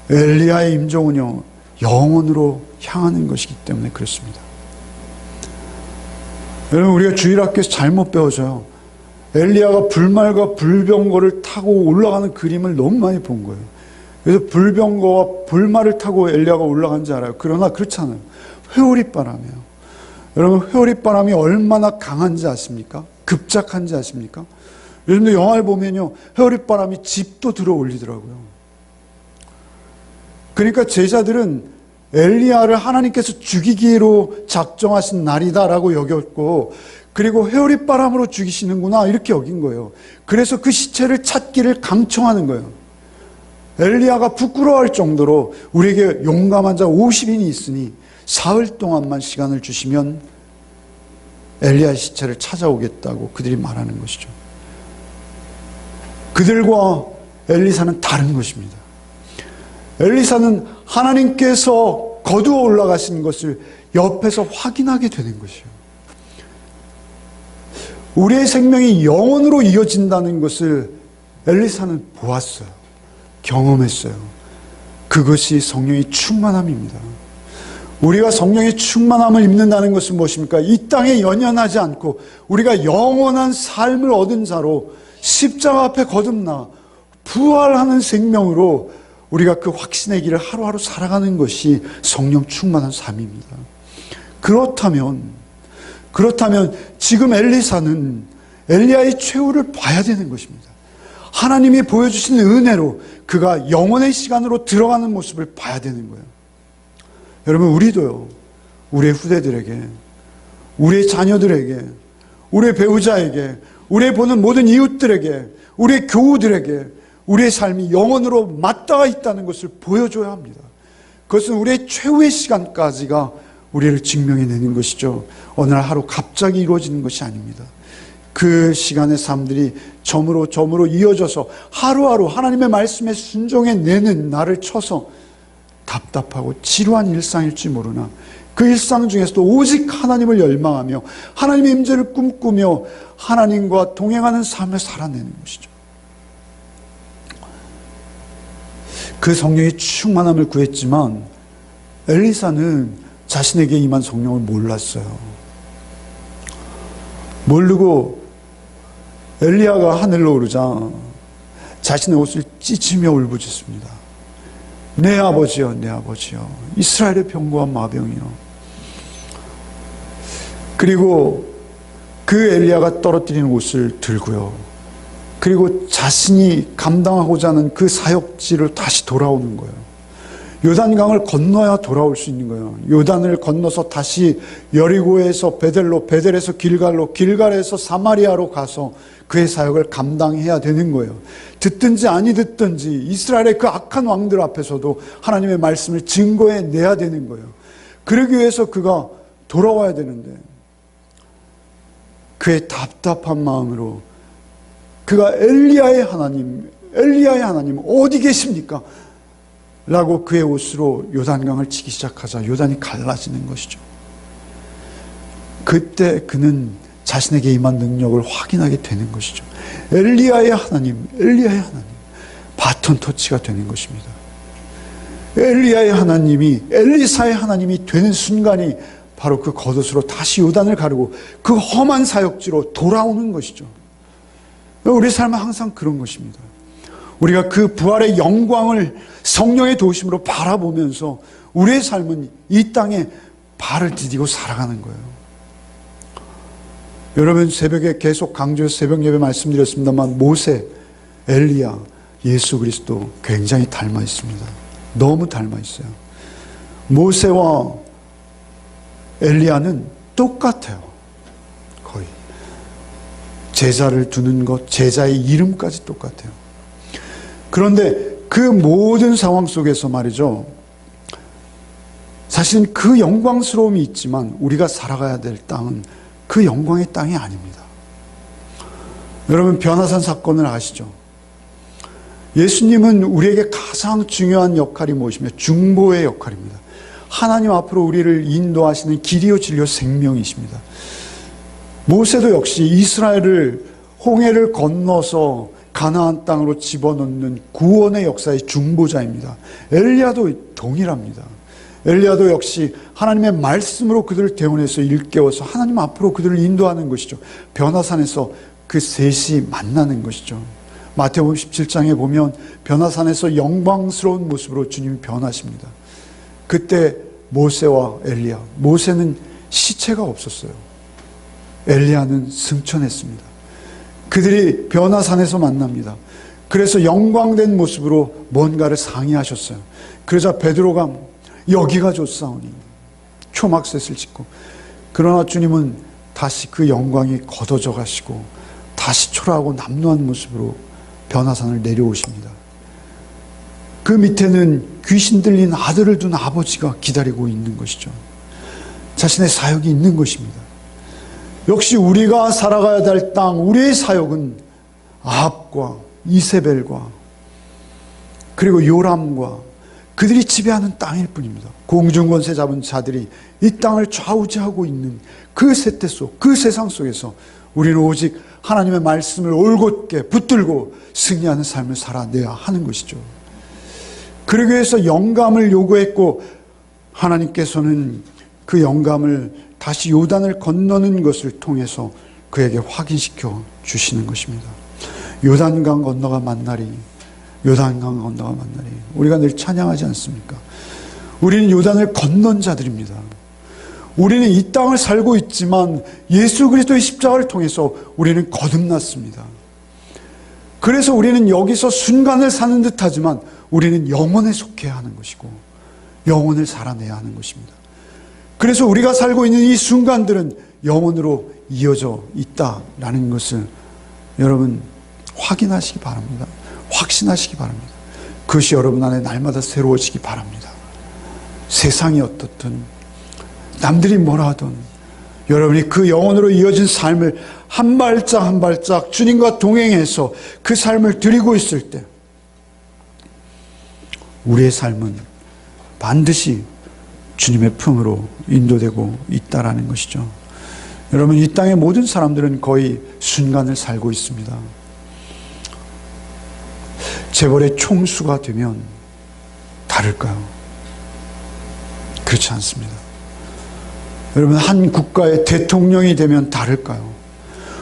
엘리야의 임종은요 영원으로 향하는 것이기 때문에 그렇습니다. 여러분 우리가 주일학교에서 잘못 배워져요. 엘리야가 불말과 불병거를 타고 올라가는 그림을 너무 많이 본 거예요. 그래서 불병거와 불말을 타고 엘리야가 올라간 줄 알아요. 그러나 그렇지 않아요. 회오리 바람이에요. 여러분, 회오릿바람이 얼마나 강한지 아십니까? 급작한지 아십니까? 요즘도 영화를 보면요, 회오릿바람이 집도 들어올리더라고요. 그러니까 제자들은 엘리야를 하나님께서 죽이기로 작정하신 날이다라고 여겼고, 그리고 회오릿바람으로 죽이시는구나 이렇게 여긴 거예요. 그래서 그 시체를 찾기를 강청하는 거예요. 엘리야가 부끄러워할 정도로 우리에게 용감한 자 50인이 있으니 사흘 동안만 시간을 주시면 엘리야의 시체를 찾아오겠다고 그들이 말하는 것이죠. 그들과 엘리사는 다른 것입니다. 엘리사는 하나님께서 거두어 올라가신 것을 옆에서 확인하게 되는 것이에요. 우리의 생명이 영원으로 이어진다는 것을 엘리사는 보았어요. 경험했어요. 그것이 성령의 충만함입니다. 우리가 성령의 충만함을 입는다는 것은 무엇입니까? 이 땅에 연연하지 않고 우리가 영원한 삶을 얻은 자로 십자가 앞에 거듭나 부활하는 생명으로 우리가 그 확신의 길을 하루하루 살아가는 것이 성령 충만한 삶입니다. 그렇다면 지금 엘리사는 엘리야의 최후를 봐야 되는 것입니다. 하나님이 보여주시는 은혜로 그가 영원의 시간으로 들어가는 모습을 봐야 되는 거예요. 여러분, 우리도요, 우리의 후대들에게, 우리의 자녀들에게, 우리의 배우자에게, 우리의 보는 모든 이웃들에게, 우리의 교우들에게 우리의 삶이 영원으로 맞닿아 있다는 것을 보여줘야 합니다. 그것은 우리의 최후의 시간까지가 우리를 증명해내는 것이죠. 어느 날 하루 갑자기 이루어지는 것이 아닙니다. 그 시간의 삶들이 점으로 이어져서 하루하루 하나님의 말씀에 순종해내는 나를 쳐서 답답하고 지루한 일상일지 모르나 그 일상 중에서도 오직 하나님을 열망하며 하나님의 임재를 꿈꾸며 하나님과 동행하는 삶을 살아내는 것이죠. 그 성령의 충만함을 구했지만 엘리사는 자신에게 임한 성령을 몰랐어요. 모르고 엘리야가 하늘로 오르자 자신의 옷을 찢으며 울부짖습니다. 내 아버지여, 내 아버지여, 이스라엘의 병거와 마병이여. 그리고 그 엘리야가 떨어뜨린 옷을 들고요, 그리고 자신이 감당하고자 하는 그 사역지를 다시 돌아오는 거예요. 요단강을 건너야 돌아올 수 있는 거예요. 요단을 건너서 다시 여리고에서 베델로, 베델에서 길갈로, 길갈에서 사마리아로 가서 그의 사역을 감당해야 되는 거예요. 듣든지 아니 듣든지 이스라엘의 그 악한 왕들 앞에서도 하나님의 말씀을 증거해내야 되는 거예요. 그러기 위해서 그가 돌아와야 되는데 그의 답답한 마음으로 그가 엘리야의 하나님 어디 계십니까? 라고 그의 옷으로 요단강을 치기 시작하자 요단이 갈라지는 것이죠. 그때 그는 자신에게 임한 능력을 확인하게 되는 것이죠. 엘리야의 하나님, 바톤 터치가 되는 것입니다. 엘리야의 하나님이 엘리사의 하나님이 되는 순간이 바로 그 겉옷으로 다시 요단을 가르고 그 험한 사역지로 돌아오는 것이죠. 우리 삶은 항상 그런 것입니다. 우리가 그 부활의 영광을 성령의 도우심으로 바라보면서 우리의 삶은 이 땅에 발을 디디고 살아가는 거예요. 여러분, 새벽에 계속 강조해서 새벽 예배 말씀드렸습니다만 모세, 엘리야, 예수 그리스도 굉장히 닮아 있습니다. 너무 닮아 있어요. 모세와 엘리야는 똑같아요. 거의. 제자를 두는 것, 제자의 이름까지 똑같아요. 그런데 그 모든 상황 속에서 말이죠, 사실은 그 영광스러움이 있지만 우리가 살아가야 될 땅은 그 영광의 땅이 아닙니다. 여러분, 변화산 사건을 아시죠? 예수님은 우리에게 가장 중요한 역할이 무엇이며 중보의 역할입니다. 하나님 앞으로 우리를 인도하시는 길이요 진리요 생명이십니다. 모세도 역시 이스라엘을 홍해를 건너서 가나안 땅으로 집어넣는 구원의 역사의 중보자입니다. 엘리야도 동일합니다. 엘리야도 역시 하나님의 말씀으로 그들을 대원해서 일깨워서 하나님 앞으로 그들을 인도하는 것이죠. 변화산에서 그 셋이 만나는 것이죠. 마태복음 17장에 보면 변화산에서 영광스러운 모습으로 주님이 변하십니다. 그때 모세와 엘리야, 모세는 시체가 없었어요. 엘리야는 승천했습니다. 그들이 변화산에서 만납니다. 그래서 영광된 모습으로 뭔가를 상의하셨어요. 그러자 베드로가 여기가 좋사오니 초막셋을 짓고, 그러나 주님은 다시 그 영광이 걷어져 가시고 다시 초라하고 남루한 모습으로 변화산을 내려오십니다. 그 밑에는 귀신 들린 아들을 둔 아버지가 기다리고 있는 것이죠. 자신의 사역이 있는 것입니다. 역시 우리가 살아가야 될 땅, 우리의 사역은 아합과 이세벨과 그리고 요람과 그들이 지배하는 땅일 뿐입니다. 공중권세 잡은 자들이 이 땅을 좌우지하고 있는 그 세태 속, 그 세상 속에서 우리는 오직 하나님의 말씀을 올곧게 붙들고 승리하는 삶을 살아내야 하는 것이죠. 그러기 위해서 영감을 요구했고, 하나님께서는 그 영감을 다시 요단을 건너는 것을 통해서 그에게 확인시켜 주시는 것입니다. 요단강 건너가 만나리, 요단강 건너가 만나리. 우리가 늘 찬양하지 않습니까? 우리는 요단을 건넌 자들입니다. 우리는 이 땅을 살고 있지만 예수 그리스도의 십자가를 통해서 우리는 거듭났습니다. 그래서 우리는 여기서 순간을 사는 듯하지만 우리는 영혼에 속해야 하는 것이고 영혼을 살아내야 하는 것입니다. 그래서 우리가 살고 있는 이 순간들은 영혼으로 이어져 있다라는 것을 여러분 확인하시기 바랍니다. 확신하시기 바랍니다. 그것이 여러분 안에 날마다 새로워지기 바랍니다. 세상이 어떻든 남들이 뭐라 하든 여러분이 그 영혼으로 이어진 삶을 한 발짝 한 발짝 주님과 동행해서 그 삶을 드리고 있을 때 우리의 삶은 반드시 주님의 품으로 인도되고 있다라는 것이죠. 여러분, 이 땅의 모든 사람들은 거의 순간을 살고 있습니다. 재벌의 총수가 되면 다를까요? 그렇지 않습니다. 여러분, 한 국가의 대통령이 되면 다를까요?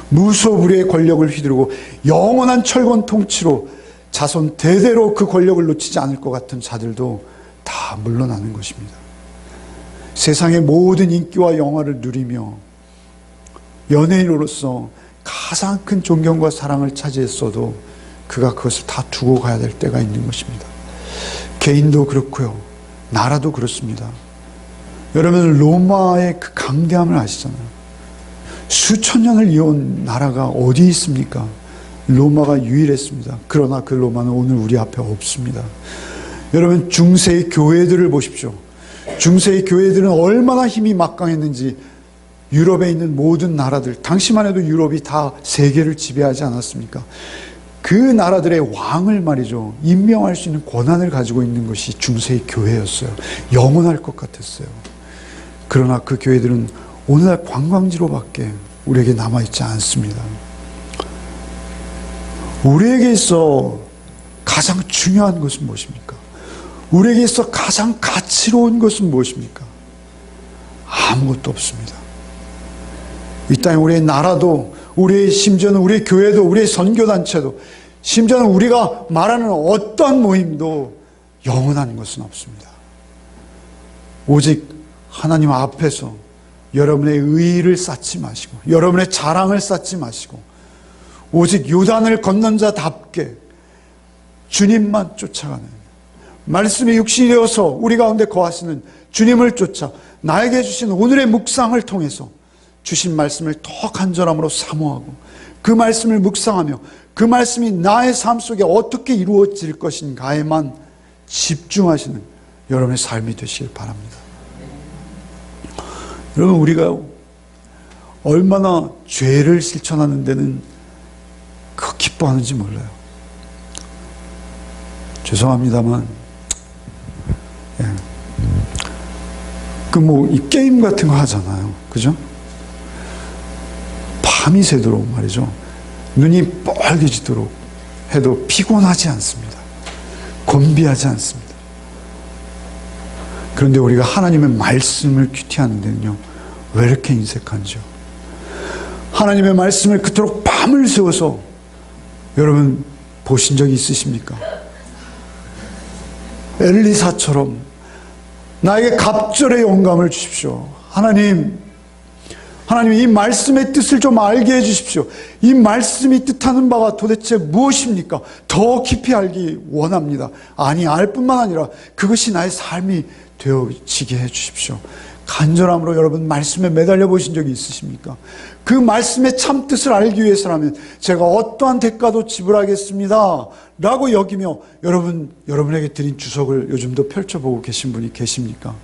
무소불위의 권력을 휘두르고 영원한 철권 통치로 자손 대대로 그 권력을 놓치지 않을 것 같은 자들도 다 물러나는 것입니다. 세상의 모든 인기와 영화를 누리며 연예인으로서 가장 큰 존경과 사랑을 차지했어도 그가 그것을 다 두고 가야 될 때가 있는 것입니다. 개인도 그렇고요, 나라도 그렇습니다. 여러분, 로마의 그 강대함을 아시잖아요. 수천 년을 이어온 나라가 어디 있습니까? 로마가 유일했습니다. 그러나 그 로마는 오늘 우리 앞에 없습니다. 여러분, 중세의 교회들을 보십시오. 중세의 교회들은 얼마나 힘이 막강했는지 유럽에 있는 모든 나라들, 당시만 해도 유럽이 다 세계를 지배하지 않았습니까? 그 나라들의 왕을 말이죠, 임명할 수 있는 권한을 가지고 있는 것이 중세의 교회였어요. 영원할 것 같았어요. 그러나 그 교회들은 오늘날 관광지로밖에 우리에게 남아있지 않습니다. 우리에게 있어 가장 중요한 것은 무엇입니까? 우리에게 있어 가장 가치로운 것은 무엇입니까? 아무것도 없습니다. 이 땅에 우리의 나라도, 우리의 심지어는 우리의 교회도, 우리의 선교단체도, 심지어는 우리가 말하는 어떠한 모임도 영원한 것은 없습니다. 오직 하나님 앞에서 여러분의 의의를 쌓지 마시고 여러분의 자랑을 쌓지 마시고 오직 요단을 건넌 자답게 주님만 쫓아가는, 말씀이 육신이 되어서 우리 가운데 거하시는 주님을 쫓아 나에게 주신 오늘의 묵상을 통해서 주신 말씀을 더 간절함으로 사모하고 그 말씀을 묵상하며 그 말씀이 나의 삶 속에 어떻게 이루어질 것인가에만 집중하시는 여러분의 삶이 되시길 바랍니다. 여러분, 우리가 얼마나 죄를 실천하는 데는 그 기뻐하는지 몰라요. 죄송합니다만, 이 게임 같은 거 하잖아요. 그죠? 밤이 새도록 말이죠. 눈이 빨개지도록 해도 피곤하지 않습니다. 곤비하지 않습니다. 그런데 우리가 하나님의 말씀을 큐티하는 데는요, 왜 이렇게 인색한지요? 하나님의 말씀을 그토록 밤을 새워서 여러분 보신 적이 있으십니까? 엘리사처럼 나에게 갑절의 영감을 주십시오. 하나님, 하나님, 이 말씀의 뜻을 좀 알게 해주십시오. 이 말씀이 뜻하는 바가 도대체 무엇입니까? 더 깊이 알기 원합니다. 아니, 알 뿐만 아니라 그것이 나의 삶이 되어지게 해주십시오. 간절함으로 여러분 말씀에 매달려 보신 적이 있으십니까? 그 말씀의 참 뜻을 알기 위해서라면 제가 어떠한 대가도 지불하겠습니다 라고 여기며 여러분에게 드린 주석을 요즘도 펼쳐보고 계신 분이 계십니까?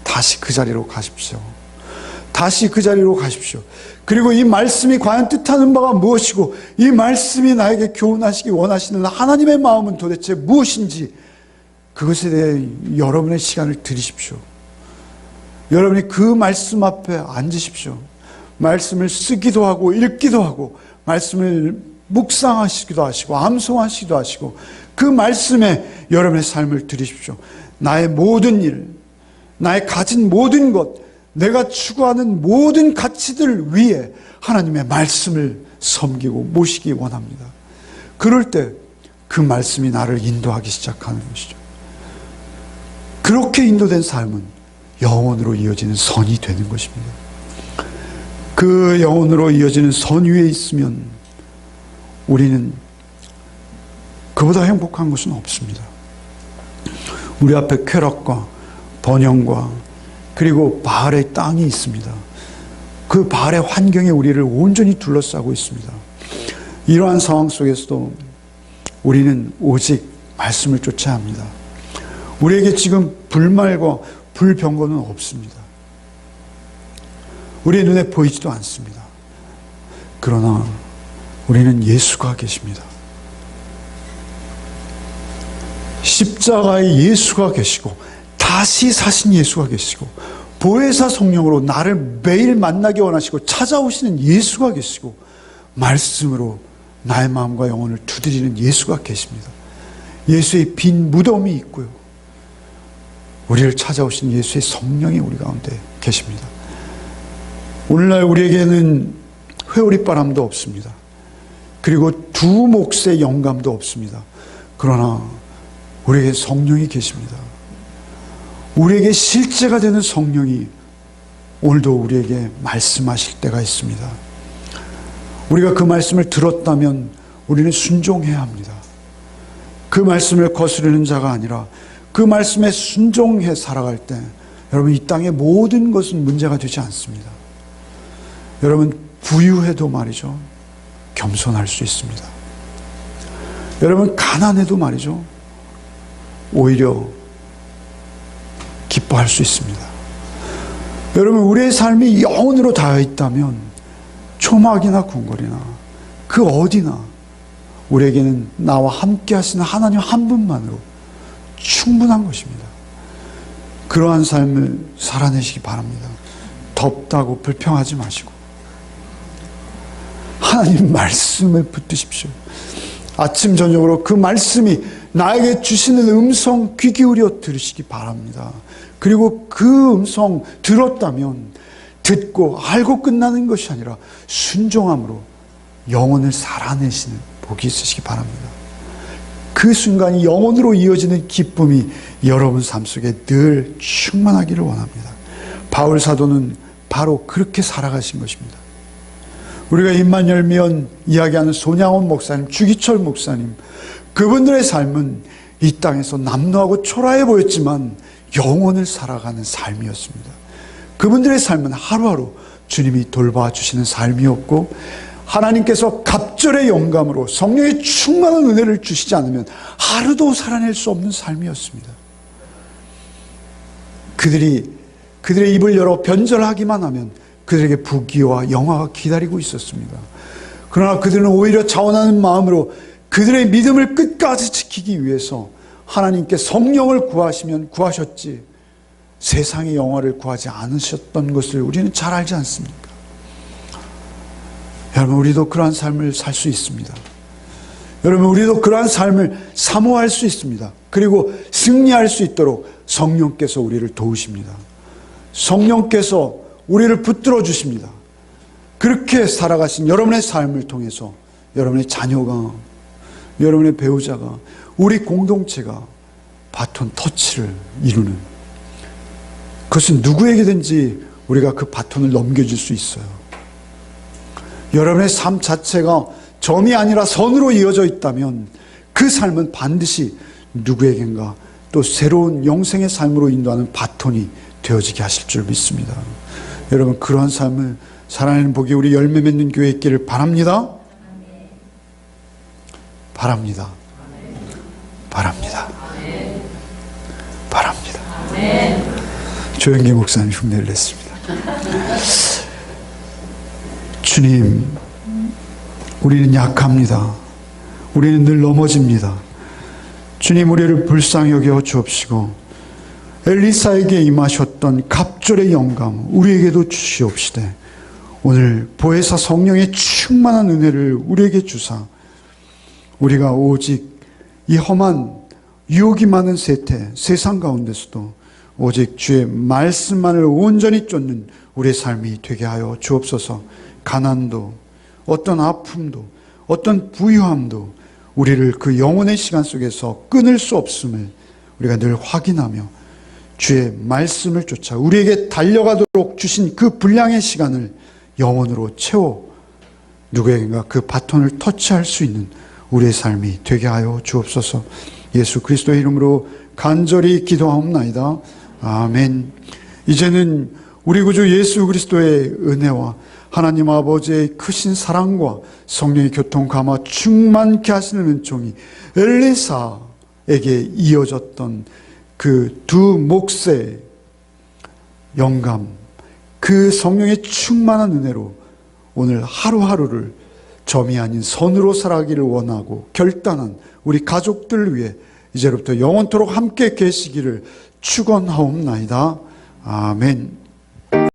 다시 그 자리로 가십시오. 다시 그 자리로 가십시오. 그리고 이 말씀이 과연 뜻하는 바가 무엇이고 이 말씀이 나에게 교훈하시기 원하시는 하나님의 마음은 도대체 무엇인지 그것에 대해 여러분의 시간을 들이십시오. 여러분이 그 말씀 앞에 앉으십시오. 말씀을 쓰기도 하고 읽기도 하고 말씀을 묵상하시기도 하시고 암송하시기도 하시고 그 말씀에 여러분의 삶을 들이십시오. 나의 모든 일, 나의 가진 모든 것, 내가 추구하는 모든 가치들 위에 하나님의 말씀을 섬기고 모시기 원합니다. 그럴 때 그 말씀이 나를 인도하기 시작하는 것이죠. 그렇게 인도된 삶은 영원으로 이어지는 선이 되는 것입니다. 그 영원으로 이어지는 선 위에 있으면 우리는 그보다 행복한 것은 없습니다. 우리 앞에 쾌락과 번영과 그리고 바알의 땅이 있습니다. 그 바알의 환경이 우리를 온전히 둘러싸고 있습니다. 이러한 상황 속에서도 우리는 오직 말씀을 쫓아야 합니다. 우리에게 지금 불말과 불병거는 없습니다. 우리의 눈에 보이지도 않습니다. 그러나 우리는 예수가 계십니다. 십자가에 예수가 계시고 다시 사신 예수가 계시고 보혜사 성령으로 나를 매일 만나게 원하시고 찾아오시는 예수가 계시고 말씀으로 나의 마음과 영혼을 두드리는 예수가 계십니다. 예수의 빈 무덤이 있고요. 우리를 찾아오신 예수의 성령이 우리 가운데 계십니다. 오늘날 우리에게는 회오리바람도 없습니다. 그리고 두 몫의 영감도 없습니다. 그러나 우리에게 성령이 계십니다. 우리에게 실제가 되는 성령이 오늘도 우리에게 말씀하실 때가 있습니다. 우리가 그 말씀을 들었다면 우리는 순종해야 합니다. 그 말씀을 거스르는 자가 아니라 그 말씀에 순종해 살아갈 때 여러분 이 땅의 모든 것은 문제가 되지 않습니다. 여러분 부유해도 말이죠 겸손할 수 있습니다. 여러분 가난해도 말이죠 오히려 기뻐할 수 있습니다. 여러분 우리의 삶이 영혼으로 닿아 있다면 초막이나 궁궐이나 그 어디나 우리에게는 나와 함께 하시는 하나님 한 분만으로 충분한 것입니다. 그러한 삶을 살아내시기 바랍니다. 덥다고 불평하지 마시고 하나님 말씀을 붙드십시오. 아침 저녁으로 그 말씀이 나에게 주시는 음성 귀 기울여 들으시기 바랍니다. 그리고 그 음성 들었다면 듣고 알고 끝나는 것이 아니라 순종함으로 영혼을 살아내시는 복이 있으시기 바랍니다. 그 순간이 영혼으로 이어지는 기쁨이 여러분 삶 속에 늘 충만하기를 원합니다. 바울 사도는 바로 그렇게 살아가신 것입니다. 우리가 입만 열면 이야기하는 손양원 목사님, 주기철 목사님, 그분들의 삶은 이 땅에서 남루하고 초라해 보였지만 영혼을 살아가는 삶이었습니다. 그분들의 삶은 하루하루 주님이 돌봐주시는 삶이었고 하나님께서 갑절의 영감으로 성령의 충만한 은혜를 주시지 않으면 하루도 살아낼 수 없는 삶이었습니다. 그들의 입을 열어 변절하기만 하면 그들에게 부귀와 영화가 기다리고 있었습니다. 그러나 그들은 오히려 자원하는 마음으로 그들의 믿음을 끝까지 지키기 위해서 하나님께 성령을 구하시면 구하셨지 세상의 영화를 구하지 않으셨던 것을 우리는 잘 알지 않습니까? 여러분 우리도 그러한 삶을 살 수 있습니다. 여러분 우리도 그러한 삶을 사모할 수 있습니다. 그리고 승리할 수 있도록 성령께서 우리를 도우십니다. 성령께서 우리를 붙들어 주십니다. 그렇게 살아가신 여러분의 삶을 통해서 여러분의 자녀가 여러분의 배우자가 우리 공동체가 바톤 터치를 이루는 그것은 누구에게든지 우리가 그 바톤을 넘겨줄 수 있어요. 여러분의 삶 자체가 점이 아니라 선으로 이어져 있다면 그 삶은 반드시 누구에겐가 또 새로운 영생의 삶으로 인도하는 바톤이 되어지게 하실 줄 믿습니다. 여러분, 그러한 삶을 살아내는 복이 우리 열매 맺는 교회에 있기를 바랍니다. 바랍니다. 바랍니다. 바랍니다. 조영기 목사님 흉내를 냈습니다. 주님, 우리는 약합니다. 우리는 늘 넘어집니다. 주님, 우리를 불쌍히 여겨 주옵시고 엘리사에게 임하셨던 갑절의 영감 우리에게도 주시옵시되 오늘 보혜사 성령의 충만한 은혜를 우리에게 주사 우리가 오직 이 험한 유혹이 많은 세상 가운데서도 오직 주의 말씀만을 온전히 쫓는 우리의 삶이 되게 하여 주옵소서. 가난도 어떤 아픔도 어떤 부유함도 우리를 그 영혼의 시간 속에서 끊을 수 없음을 우리가 늘 확인하며 주의 말씀을 쫓아 우리에게 달려가도록 주신 그 분량의 시간을 영혼으로 채워 누구에게가 그 바톤을 터치할 수 있는 우리의 삶이 되게 하여 주옵소서. 예수 그리스도의 이름으로 간절히 기도하옵나이다. 아멘. 이제는 우리 구주 예수 그리스도의 은혜와 하나님 아버지의 크신 사랑과 성령의 교통 감화 충만케 하시는 은총이 엘리사에게 이어졌던 그 두 몫의 영감, 그 성령의 충만한 은혜로 오늘 하루하루를 점이 아닌 선으로 살아가기를 원하고 결단한 우리 가족들 위해 이제부터 영원토록 함께 계시기를 축원하옵나이다. 아멘.